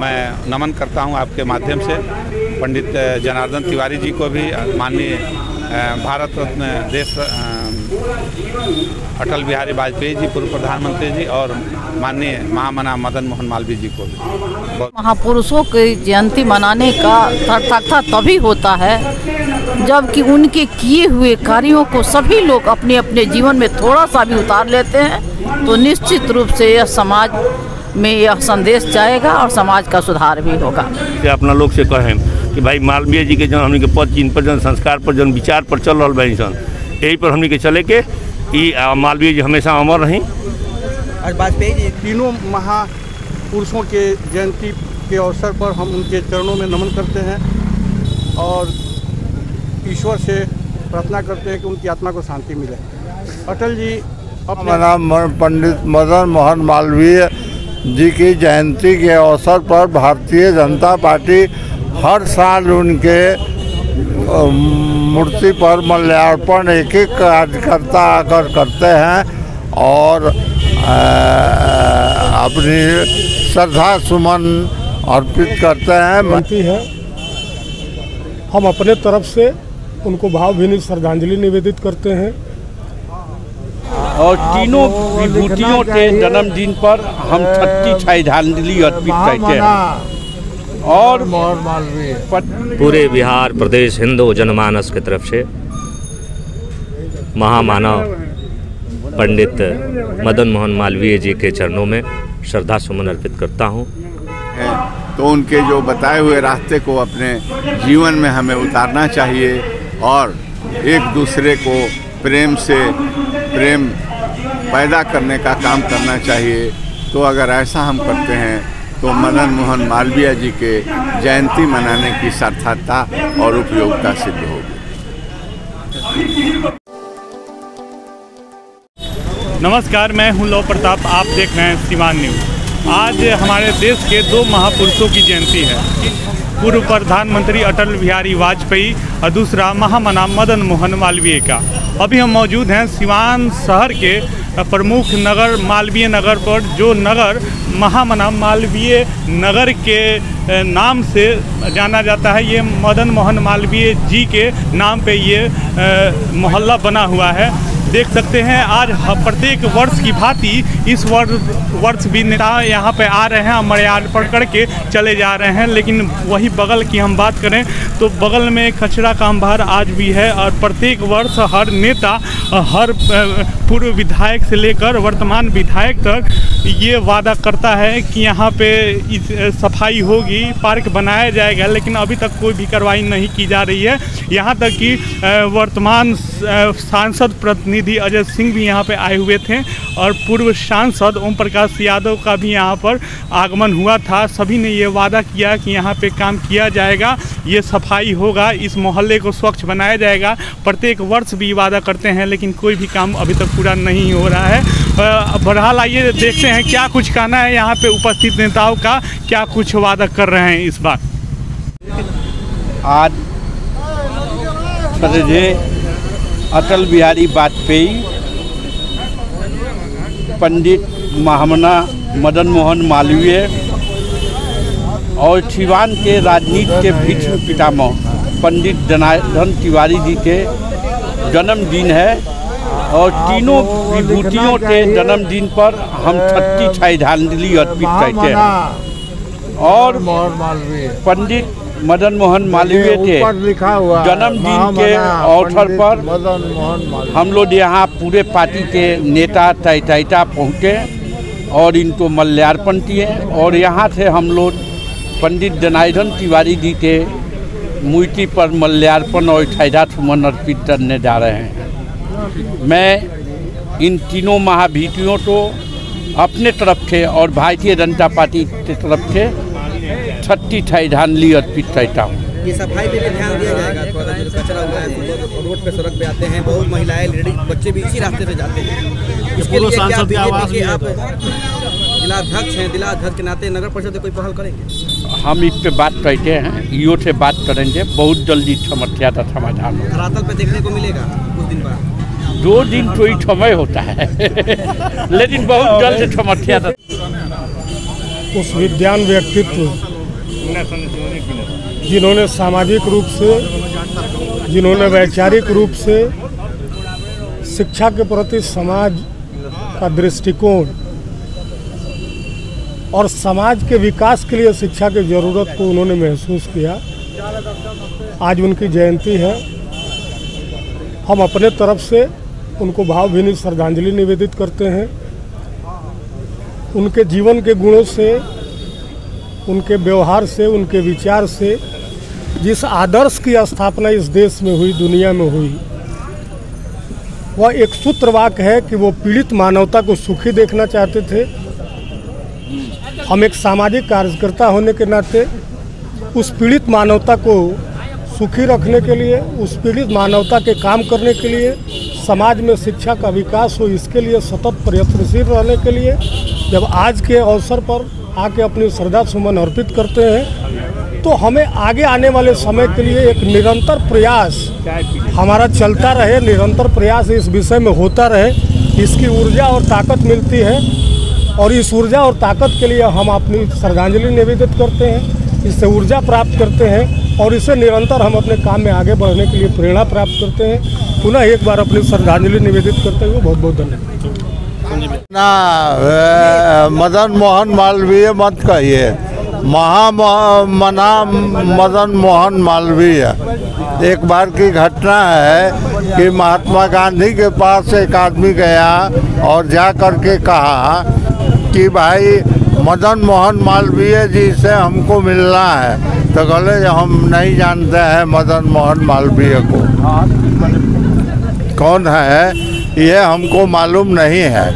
मैं नमन करता हूं आपके माध्यम से पंडित जनार्दन तिवारी जी को भी, माननीय भारत रत्न देश अटल बिहारी वाजपेयी जी पूर्व प्रधानमंत्री जी और माननीय महामना मदन मोहन मालवीय जी को भी। महापुरुषों की जयंती मनाने का सार्थकता तभी होता है जबकि उनके किए हुए कार्यों को सभी लोग अपने अपने जीवन में थोड़ा सा भी उतार लेते हैं तो निश्चित रूप से यह समाज में यह संदेश जाएगा और समाज का सुधार भी होगा। अपना लोग से कहें कि भाई मालवीय जी के जन हमने के पद चिन्ह पर, जन संस्कार पर, जन विचार पर चल रहा बनी सन, यही पर हमने के चले के मालवीय जी हमेशा अमर रही। आज वाजपेयी जी तीनों महापुरुषों के जयंती के अवसर पर हम उनके चरणों में नमन करते हैं और ईश्वर से प्रार्थना करते हैं कि उनकी आत्मा को शांति मिले। अटल जी मेरा नाम पंडित मदन मोहन मालवीय जी की जयंती के अवसर पर भारतीय जनता पार्टी हर साल उनके मूर्ति पर माल्यार्पण एक एक कार्यकर्ता आकर करते हैं और अपनी श्रद्धा सुमन अर्पित करते हैं। बनती है हम अपने तरफ से उनको भावभीनी श्रद्धांजलि निवेदित करते हैं और तीनों विभूतियों के जन्मदिन पर हम छठी श्रद्धांजलि अर्पित करते हैं और पूरे बिहार प्रदेश हिंदू जनमानस की तरफ से महामानव पंडित मदन मोहन मालवीय जी के चरणों में श्रद्धा सुमन अर्पित करता हूँ। तो उनके जो बताए हुए रास्ते को अपने जीवन में हमें उतारना चाहिए और एक दूसरे को प्रेम पैदा करने का काम करना चाहिए। तो अगर ऐसा हम करते हैं तो मदन मोहन मालवीय जी के जयंती मनाने की सार्थकता और उपयोगिता सिद्ध होगी। नमस्कार, मैं हूं लव प्रताप, आप देख रहे हैं सीवान न्यूज़। आज हमारे देश के दो महापुरुषों की जयंती है, पूर्व प्रधानमंत्री अटल बिहारी वाजपेयी और दूसरा महामना मदन मोहन मालवीय का। अभी हम मौजूद हैं सिवान शहर के प्रमुख नगर मालवीय नगर पर, जो नगर महामना मालवीय नगर के नाम से जाना जाता है। ये मदन मोहन मालवीय जी के नाम पे ये मोहल्ला बना हुआ है। देख सकते हैं आज प्रत्येक वर्ष की भांति इस वर्ष भी नेता यहाँ पे आ रहे हैं, मर्यादा करके चले जा रहे हैं। लेकिन वही बगल की हम बात करें तो बगल में कचरा का अंबार आज भी है और प्रत्येक वर्ष हर नेता, हर पूर्व विधायक से लेकर वर्तमान विधायक तक ये वादा करता है कि यहाँ पे सफाई होगी, पार्क बनाया जाएगा, लेकिन अभी तक कोई भी कार्रवाई नहीं की जा रही है। यहाँ तक कि वर्तमान सांसद प्रतिनिधि अजय सिंह भी यहाँ पे आए हुए थे और पूर्व सांसद ओम प्रकाश यादव का भी यहाँ पर आगमन हुआ था। सभी ने ये वादा किया कि यहाँ पे काम किया जाएगा, ये सफाई होगा, इस मोहल्ले को स्वच्छ बनाया जाएगा। प्रत्येक वर्ष भी वादा करते हैं लेकिन कोई भी काम अभी तक पूरा नहीं हो रहा है। बहरहाल आइए देखते हैं क्या कुछ कहना है यहाँ पे उपस्थित नेताओं का, क्या कुछ वादा कर रहे हैं इस बार। आज अटल बिहारी वाजपेयी, पंडित महामना मदन मोहन मालवीय और सिवान के राजनीति के भीष्म पितामह पंडित जनार्दन तिवारी जी के जन्मदिन है और तीनों विभूतियों के जन्मदिन पर हम छठी श्रद्धांजलि अर्पित करते हैं और पंडित मदन मोहन मालवीय के जन्मदिन के अवसर पर हम लोग यहाँ पूरे पार्टी के नेता तहता पहुँचे और इनको माल्यार्पण किए और यहाँ से हम लोग पंडित जनार्दन तिवारी जी के मूर्ति पर माल्यार्पण और श्रद्धा सुमन अर्पित करने जा रहे हैं। मैं इन तीनों महाभीतियों को अपने तरफ से और भारतीय जनता पार्टी की तरफ से छठी श्रद्धांजलि अर्पित करता हूँ। ये सफाई पे भी ध्यान दिया जाएगा, थोड़ा जो कचरा हुआ है रोड पे, सड़क पे आते हैं, बहुत महिलाएं, लेडीज, बच्चे भी इसी रास्ते से जाते हैं। इसके लिए क्या आप जिलाध्यक्ष हैं, जिलाध्यक्ष के नाते नगर परिषद कोई पहल करेंगे? हम इस पे बात करते हैं, ईओ से बात करेंगे, बहुत जल्दी समस्या का समाधान होगा। धरातल पे देखने को मिलेगा कुछ दिन बाद, 2 दिन कोई समय होता है लेकिन बहुत जल्द समस्या। उस विद्वान व्यक्तित्व जिन्होंने सामाजिक रूप से, जिन्होंने वैचारिक रूप से शिक्षा के प्रति समाज का दृष्टिकोण और समाज के विकास के लिए शिक्षा की ज़रूरत को उन्होंने महसूस किया। आज उनकी जयंती है। हम अपने तरफ से उनको भावभीनी श्रद्धांजलि निवेदित करते हैं। उनके जीवन के गुणों से, उनके व्यवहार से, उनके विचार से जिस आदर्श की स्थापना इस देश में हुई, दुनिया में हुई, वह एक सूत्रवाक्य है कि वो पीड़ित मानवता को सुखी देखना चाहते थे। हम एक सामाजिक कार्यकर्ता होने के नाते उस पीड़ित मानवता को सुखी रखने के लिए, उस पीड़ित मानवता के काम करने के लिए, समाज में शिक्षा का विकास हो, इसके लिए सतत प्रयत्नशील रहने के लिए जब आज के अवसर पर आके अपनी श्रद्धा सुमन अर्पित करते हैं, तो हमें आगे आने वाले समय के लिए एक निरंतर प्रयास हमारा चलता रहे, निरंतर प्रयास इस विषय में होता रहे, इसकी ऊर्जा और ताकत मिलती है। और इस ऊर्जा और ताकत के लिए हम अपनी श्रद्धांजलि निवेदित करते हैं, इससे ऊर्जा प्राप्त करते हैं और इससे निरंतर हम अपने काम में आगे बढ़ने के लिए प्रेरणा प्राप्त करते हैं। पुनः एक बार अपनी श्रद्धांजलि निवेदित करते हुए बहुत बहुत धन्यवाद। मदन मोहन मालवीय मत कहिए, मदन मोहन मालवीय। एक बार की घटना है कि महात्मा गांधी के पास एक आदमी गया और जा कर के कहा कि भाई मदन मोहन मालवीय जी से हमको मिलना है। तो बोले हम नहीं जानते हैं मदन मोहन मालवीय को, कौन है ये हमको मालूम नहीं है।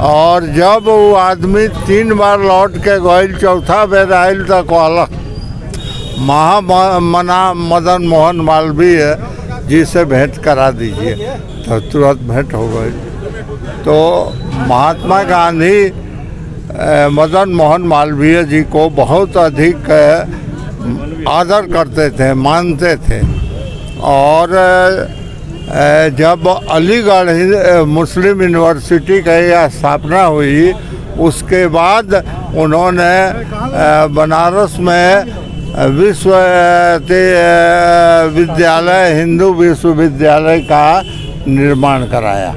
और जब वो आदमी 3 बार लौट के गए, चौथा बेर आयल तो कहलक मदन मोहन मालवीय जी से भेंट करा दीजिए। तो तुरंत भेंट हो गई। तो महात्मा गांधी मदन मोहन मालवीय जी को बहुत अधिक आदर करते थे, मानते थे। और जब अलीगढ़ मुस्लिम यूनिवर्सिटी की स्थापना हुई, उसके बाद उन्होंने बनारस में विश्वविद्यालय, हिंदू विश्वविद्यालय का निर्माण कराया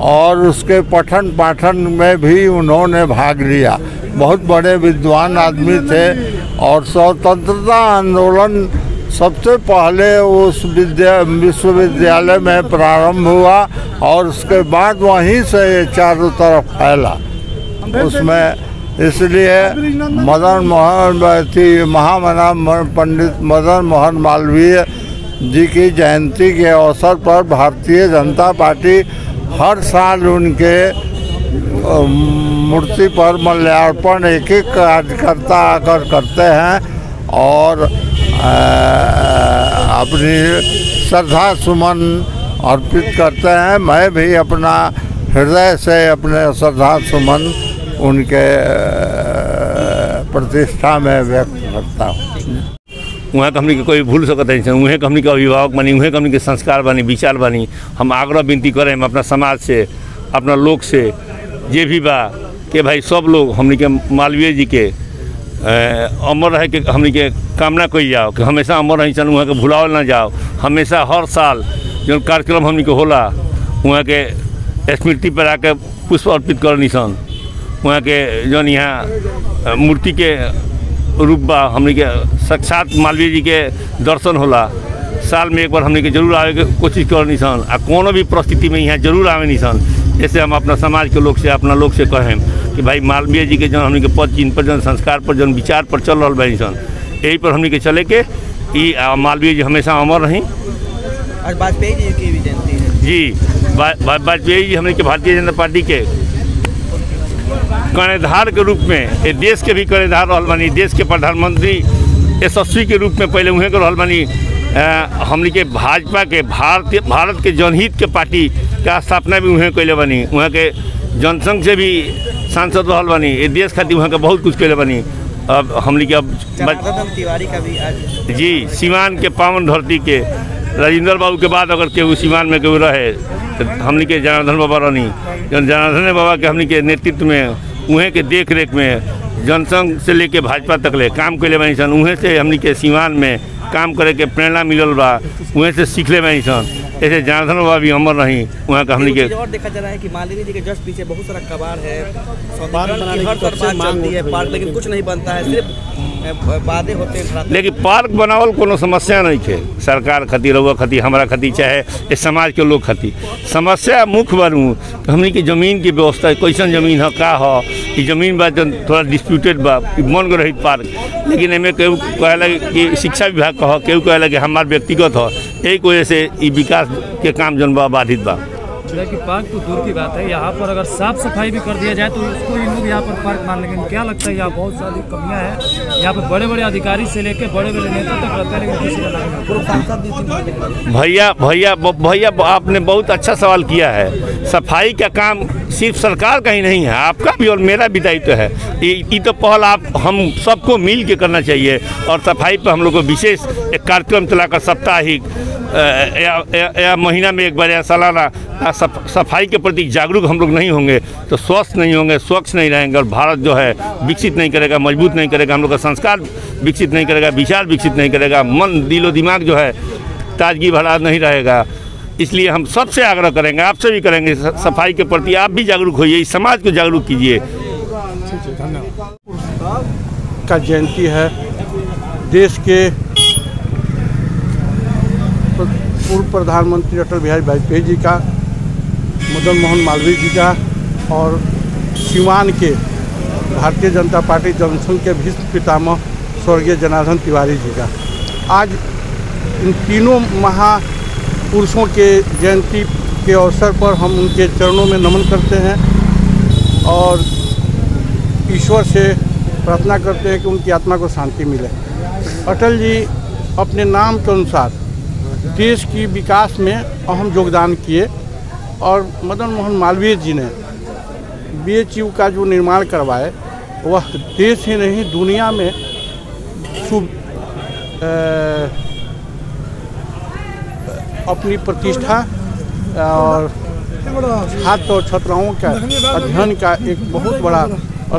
और उसके पठन पाठन में भी उन्होंने भाग लिया। बहुत बड़े विद्वान आदमी थे और स्वतंत्रता आंदोलन सबसे पहले उस विश्वविद्यालय में प्रारंभ हुआ और उसके बाद वहीं से ये चारों तरफ फैला। उसमें इसलिए महामना पंडित मदन मोहन मालवीय जी की जयंती के अवसर पर भारतीय जनता पार्टी हर साल उनके मूर्ति पर माल्यार्पण एक एक कार्यकर्ता आकर करते हैं और अपनी श्रद्धा सुमन अर्पित करते हैं। मैं भी अपना हृदय से अपने श्रद्धा सुमन उनके प्रतिष्ठा में व्यक्त करता हूँ। वहाँ के हमनी के कोई भूल सकते हैं, वहाँ के हमनी के अभिभावक बनी, वहाँ के हमनी के संस्कार बनी, विचार बनी। हम आग्रह विनती करें अपना समाज से, अपना लोग से, ये भी बा कि भाई सब लोग हमनी के मालवीय जी के अमर रहे के हमनी के कामना कई जाओ कि हमेशा अमर रही सन, वहाँ के भुलावल ना जाओ। हमेशा हर साल जो कार्यक्रम हमनी के होला वहाँ के स्मृति पर आके पुष्प अर्पित करनी सन। वहाँ के जौन यहाँ मूर्ति के रूप बा हमनी के साक्षात मालवीय जी के दर्शन होला। साल में एक बार हमनी के जरूर आवे के कोशिश करनी सन आ कोनो भी परिस्थिति में यहाँ जरूर आवे नहीं सन। जैसे हम अपना समाज के लोग से, अपना लोग से कहें कि भाई मालवीय जी के जन हमनी के पद चिन्ह पर, जन संस्कार पर, जन विचार पर चल रहा बनी सन, यही पर हमनी के चले के मालवीय जी हमेशा अमर रही। और वाजपेयी जी की भी जयंती है जी। वाजपेयी जी हमनी के भारतीय जनता पार्टी के कर्णधार के रूप में, ये देश के भी कर्णधार रहल बानी, देश के प्रधानमंत्री यशस्वी के रूप में पहले उहें के रहल बानी। हमनी के भाजपा के भारत के जनहित के पार्टी का स्थापना भी उहें कैले बानी। वहाँ के जनसंघ से भी सांसद रहल बानी। ये देश खातिर वहाँ के बहुत कुछ कैले बानी। अब हमनी के तिवारी का भी आज जी सीवान के पावन धरती के राजेंद्र बाबू के बाद अगर केहू सीवान में केहू रहे तो हमनी के जनार्दन बाबा रहनी। जनार्दन बाबा के हमनी के नेतृत्व में, उहें के देख रेख में जनसंघ से लेके भाजपा तक ले काम कैले बानी सन। उहे से हमनी के सीवान में काम करे के प्रेरणा मिलल बा, उहे से सीखले बानी सन। ऐसे जनार्दन बाबा भी अमर रही वहाँ का हमनी के। और देखा जा रहा है कि मालवीय जी के जस्ट पीछे बहुत सारा कबाड़ है, हर तरफ बात चलती है पार्क, लेकिन कुछ नहीं बनता है, सिर्फ वादे होते हैं। लेकिन पार्क बनावल कोनो समस्या नहीं है, सरकार खातिर रउआ खातिर हमारा खातिर चाहे इस समाज के लोग खातिर। समस्या मुख्य बनू हमनी की जमीन की व्यवस्था, कैसन जमीन है का हो, ये जमीन बा थोड़ा डिस्प्यूटेड बा, मन के रही पार्क। लेकिन एमें केहू कहला कि शिक्षा विभाग कह, केहू कहला कि हमार व्यक्तिगत हो, यही वजह से ये विकास के काम जन बा बाधित बा। कि पार्क तो दूर की बात है, यहाँ पर अगर साफ सफाई भी कर दिया जाए तो उसको इन लोग यहाँ पर पार्क मान लेंगे। क्या लगता है यहाँ बहुत सारी कमियाँ हैं, यहाँ पर बड़े बड़े अधिकारी से लेकर बड़े बड़े नेता तक रहते हैं, लेकिन किसी का भैया आपने बहुत अच्छा सवाल किया है। सफाई का काम सिर्फ सरकार का ही नहीं है, आपका भी और मेरा भी दायित्व है। ये तो पहल हम सबको मिल के करना चाहिए। और सफाई पर हम लोग को विशेष एक कार्यक्रम चलाकर साप्ताहिक या महीना में एक बार या सालाना सफाई के प्रति जागरूक हम लोग नहीं होंगे तो स्वस्थ नहीं होंगे, स्वच्छ नहीं रहेंगे, और भारत जो है विकसित नहीं करेगा, मजबूत नहीं करेगा, हम लोग का संस्कार विकसित नहीं करेगा, विचार विकसित नहीं करेगा, मन दिलो दिमाग जो है ताजगी भरा नहीं रहेगा। इसलिए हम सबसे आग्रह करेंगे, आपसे भी करेंगे, सफाई के प्रति आप भी जागरूक होइए, इस समाज को जागरूक कीजिए। का जयंती है, देश के पूर्व प्रधानमंत्री अटल बिहारी वाजपेयी जी का, मदन मोहन मालवीय जी का, और सीवान के भारतीय जनता पार्टी जनसंघ के भीष्म पितामह स्वर्गीय जनार्दन तिवारी जी का। आज इन तीनों महापुरुषों के जयंती के अवसर पर हम उनके चरणों में नमन करते हैं और ईश्वर से प्रार्थना करते हैं कि उनकी आत्मा को शांति मिले। अटल जी अपने नाम के अनुसार देश की विकास में अहम योगदान किए और मदन मोहन मालवीय जी ने BHU का जो निर्माण करवाए वह देश ही नहीं दुनिया में अपनी प्रतिष्ठा और छात्र और छात्राओं का अध्ययन का एक बहुत बड़ा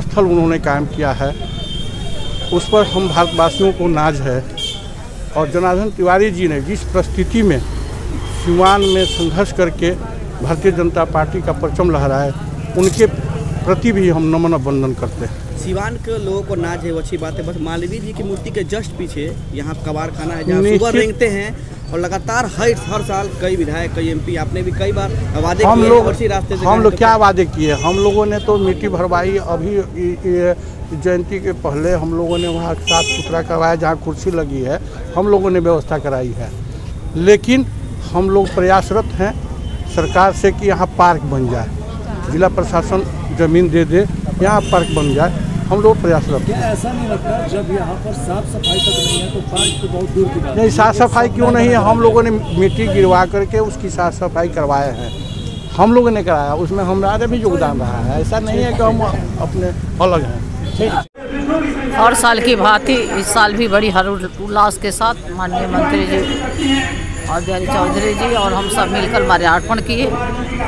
स्थल उन्होंने कायम किया है। उस पर हम भारतवासियों को नाज है। और जनार्दन तिवारी जी ने जिस परिस्थिति में सीवान में संघर्ष करके भारतीय जनता पार्टी का परचम लहराए, उनके प्रति भी हम नमन वंदन करते हैं। सीवान के लोगों को नाज है वो अच्छी बात है, बस मालवीय जी की मूर्ति के जस्ट पीछे यहाँ कबाड़ खाना है जहाँ सुबह रेंगते हैं और लगातार हर साल कई विधायक, कई MP, आपने भी कई बार वादे किए रास्ते से। हम लोग क्या वादे किए? हम लोगों ने तो मिट्टी भरवाई, अभी जयंती के पहले हम लोगों ने वहाँ साफ सुथरा करवाया, जहाँ कुर्सी लगी है हम लोगों ने व्यवस्था कराई है। लेकिन हम लोग प्रयासरत हैं सरकार से कि यहाँ पार्क बन जाए, जिला प्रशासन ज़मीन दे दे, यहाँ पार्क बन जाए, हम लोग प्रयासरत हैं। ऐसा नहीं लगता जब यहाँ पर साफ सफाई तक नहीं है तो पार्क तो बहुत दूर की बात नहीं, साफ सफाई क्यों नहीं है? हम लोगों ने मिट्टी गिरवा करके उसकी साफ सफाई करवाए हैं, हम लोगों ने कराया, उसमें हमारा भी योगदान रहा है। ऐसा नहीं है कि हम अपने अलग हैं। हर साल की भांति इस साल भी बड़ी हर्षोल्लास के साथ माननीय मंत्री जी और बिहारी चौधरी जी और हम सब मिलकर माल्यार्पण किए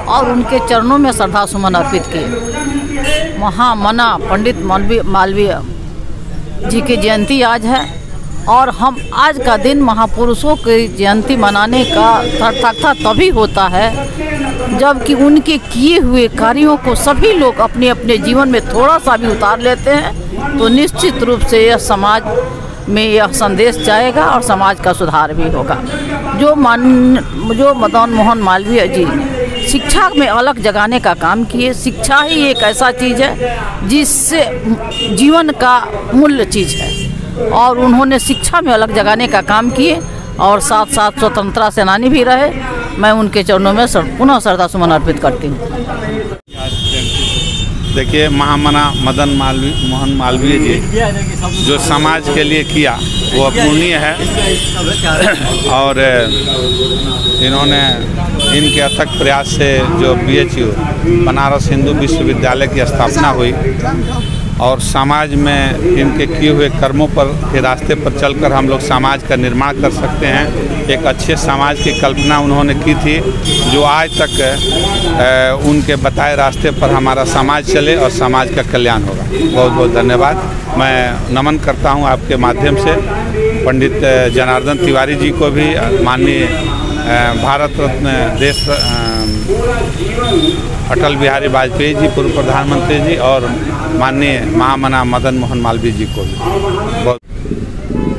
और उनके चरणों में श्रद्धा सुमन अर्पित किए। महामना पंडित मालवीय जी की जयंती आज है और हम आज का दिन महापुरुषों की जयंती मनाने का सार्थकता तभी होता है जबकि उनके किए हुए कार्यों को सभी लोग अपने अपने जीवन में थोड़ा सा भी उतार लेते हैं तो निश्चित रूप से यह समाज में यह संदेश जाएगा और समाज का सुधार भी होगा। जो मदन मोहन मालवीय जी शिक्षा में अलग जगाने का काम किए। शिक्षा ही एक ऐसा चीज़ है जिससे जीवन का मूल्य चीज़ है और उन्होंने शिक्षा में अलग जगाने का काम किए और साथ साथ स्वतंत्रता सेनानी भी रहे। मैं उनके चरणों में पुनः श्रद्धा सुमन अर्पित करती हूँ। देखिए, महामना मदन मोहन मालवीय जी जो समाज के लिए किया वो अपूर्णीय है और इन्होंने इनके अथक प्रयास से जो BHU बनारस हिंदू विश्वविद्यालय की स्थापना हुई और समाज में इनके किए हुए कर्मों पर के रास्ते पर चलकर हम लोग समाज का निर्माण कर सकते हैं। एक अच्छे समाज की कल्पना उन्होंने की थी जो आज तक उनके बताए रास्ते पर हमारा समाज चले और समाज का कल्याण होगा। बहुत बहुत धन्यवाद। मैं नमन करता हूं आपके माध्यम से पंडित जनार्दन तिवारी जी को भी, माननीय भारत रत्न देश अटल बिहारी वाजपेयी जी पूर्व प्रधानमंत्री जी और माननीय महामना मदन मोहन मालवीय जी को भी।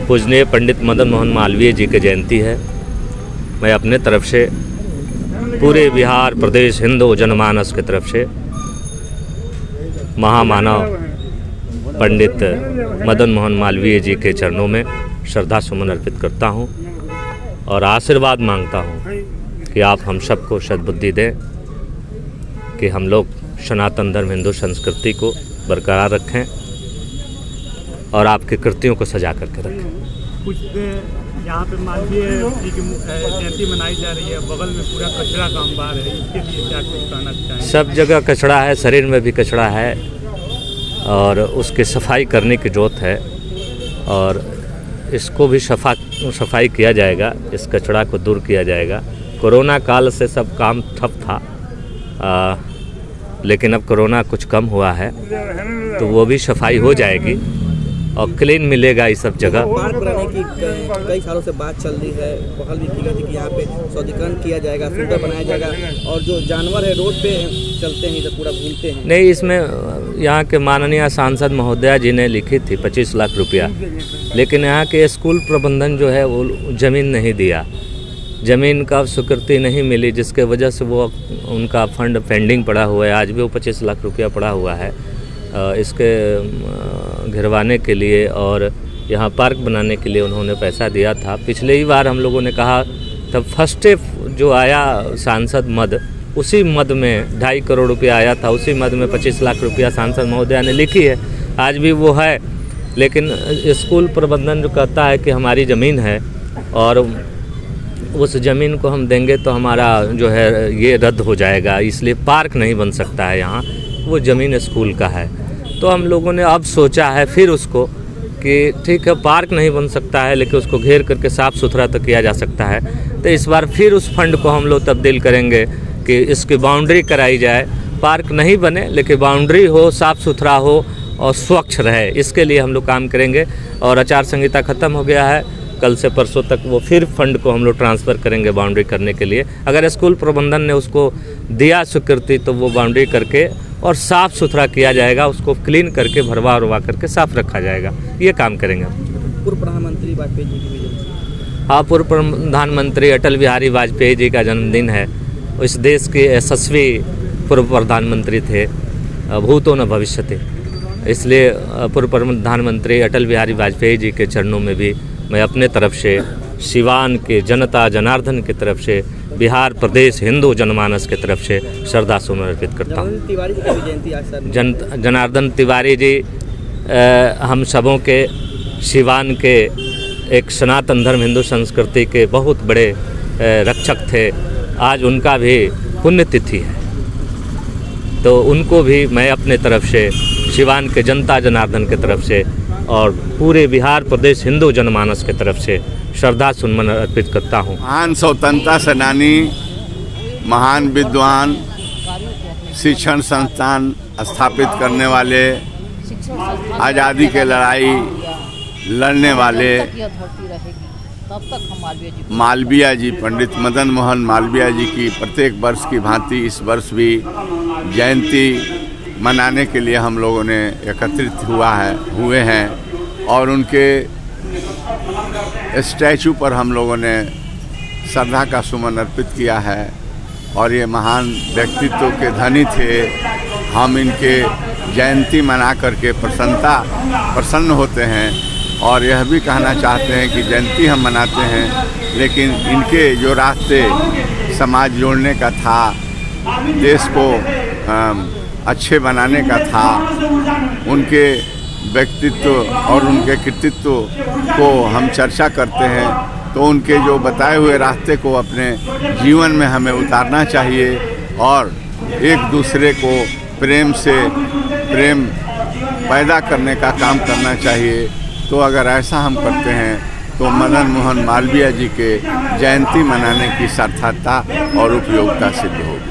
पूजनीय पंडित मदन मोहन मालवीय जी की जयंती है। मैं अपने तरफ से पूरे बिहार प्रदेश हिंदू जनमानस की तरफ से महामानव पंडित मदन मोहन मालवीय जी के चरणों में श्रद्धा सुमन अर्पित करता हूं और आशीर्वाद मांगता हूं कि आप हम सबको सद्बुद्धि दें कि हम लोग सनातन धर्म हिंदू संस्कृति को बरकरार रखें और आपके कृतियों को सजा करके रखें। कुछ यहाँ पे मालवीय जी की जयंती मनाई जा रही है, बगल में पूरा कचरा का अंबार है, इसके लिए क्या कुछ कहना चाहेंगे? सब जगह कचरा है, शरीर में भी कचरा है और उसकी सफाई करने की ज़रूरत है और इसको भी सफाई किया जाएगा, इस कचरा को दूर किया जाएगा। कोरोना काल से सब काम ठप था, लेकिन अब कोरोना कुछ कम हुआ है तो वो भी सफाई हो जाएगी और क्लीन मिलेगा इस सब जगह। पार्क बनाने की कई सालों से बात चल रही है, पहल भी की गई थी कि यहाँ पे सौंदर्यीकरण किया जाएगा, सुंदर बनाया जाएगा और जो जानवर है रोड पे चलते हैं तो पूरा घूमते हैं। नहीं, इसमें यहाँ के माननीय सांसद महोदया जी ने लिखी थी 25 लाख रुपया, लेकिन यहाँ के स्कूल प्रबंधन जो है वो ज़मीन नहीं दिया, ज़मीन का स्वीकृति नहीं मिली, जिसके वजह से वो उनका फंड पेंडिंग पड़ा हुआ है। आज भी वो 25 लाख रुपया पड़ा हुआ है इसके घिरवाने के लिए और यहाँ पार्क बनाने के लिए उन्होंने पैसा दिया था। पिछले ही बार हम लोगों ने कहा तब फर्स्ट जो आया सांसद मद, उसी मद में 2.5 करोड़ रुपया आया था, उसी मद में 25 लाख रुपया सांसद महोदया ने लिखी है, आज भी वो है। लेकिन स्कूल प्रबंधन जो कहता है कि हमारी ज़मीन है और उस ज़मीन को हम देंगे तो हमारा जो है ये रद्द हो जाएगा, इसलिए पार्क नहीं बन सकता है यहाँ, वो ज़मीन स्कूल का है। तो हम लोगों ने अब सोचा है फिर उसको कि ठीक है पार्क नहीं बन सकता है लेकिन उसको घेर करके साफ़ सुथरा तो किया जा सकता है। तो इस बार फिर उस फंड को हम लोग तब्दील करेंगे कि इसकी बाउंड्री कराई जाए, पार्क नहीं बने लेकिन बाउंड्री हो, साफ़ सुथरा हो और स्वच्छ रहे, इसके लिए हम लोग काम करेंगे। और आचार संहिता ख़त्म हो गया है, कल से परसों तक वो फिर फंड को हम लोग ट्रांसफ़र करेंगे बाउंड्री करने के लिए। अगर स्कूल प्रबंधन ने उसको दिया स्वीकृति तो वो बाउंड्री करके और साफ़ सुथरा किया जाएगा, उसको क्लीन करके भरवा उरवा करके साफ़ रखा जाएगा, ये काम करेंगे। पूर्व प्रधानमंत्री वाजपेयी जी की भी, हाँ, पूर्व प्रधानमंत्री अटल बिहारी वाजपेयी जी का जन्मदिन है। इस देश के यशस्वी पूर्व प्रधानमंत्री थे, भूतो न भविष्यति, इसलिए पूर्व प्रधानमंत्री अटल बिहारी वाजपेयी जी के चरणों में भी मैं अपने तरफ से सिवान के जनता जनार्दन की तरफ से बिहार प्रदेश हिंदू जनमानस की तरफ से श्रद्धा सुमन अर्पित करता हूँ। जनार्दन तिवारी जी हम सबों के सिवान के एक सनातन धर्म हिंदू संस्कृति के बहुत बड़े रक्षक थे। आज उनका भी पुण्यतिथि है, तो उनको भी मैं अपने तरफ से सिवान के जनता जनार्दन की तरफ से और पूरे बिहार प्रदेश हिंदू जनमानस की तरफ से श्रद्धा सुमन अर्पित करता हूँ। महान स्वतंत्रता सेनानी, महान विद्वान, शिक्षण संस्थान स्थापित करने वाले, आज़ादी के लड़ाई लड़ने वाले मालवीय जी, पंडित मदन मोहन मालवीय जी की प्रत्येक वर्ष की भांति इस वर्ष भी जयंती मनाने के लिए हम लोगों ने एकत्रित हुए हैं और उनके स्टैचू पर हम लोगों ने श्रद्धा का सुमन अर्पित किया है। और ये महान व्यक्तित्व के धनी थे, हम इनके जयंती मना करके प्रसन्न होते हैं और यह भी कहना चाहते हैं कि जयंती हम मनाते हैं लेकिन इनके जो रास्ते समाज जोड़ने का था, देश को अच्छे बनाने का था, उनके व्यक्तित्व और उनके कृतित्व को हम चर्चा करते हैं तो उनके जो बताए हुए रास्ते को अपने जीवन में हमें उतारना चाहिए और एक दूसरे को प्रेम से प्रेम पैदा करने का काम करना चाहिए। तो अगर ऐसा हम करते हैं तो मदन मोहन मालवीय जी के जयंती मनाने की सार्थकता और उपयोगिता सिद्ध होगी।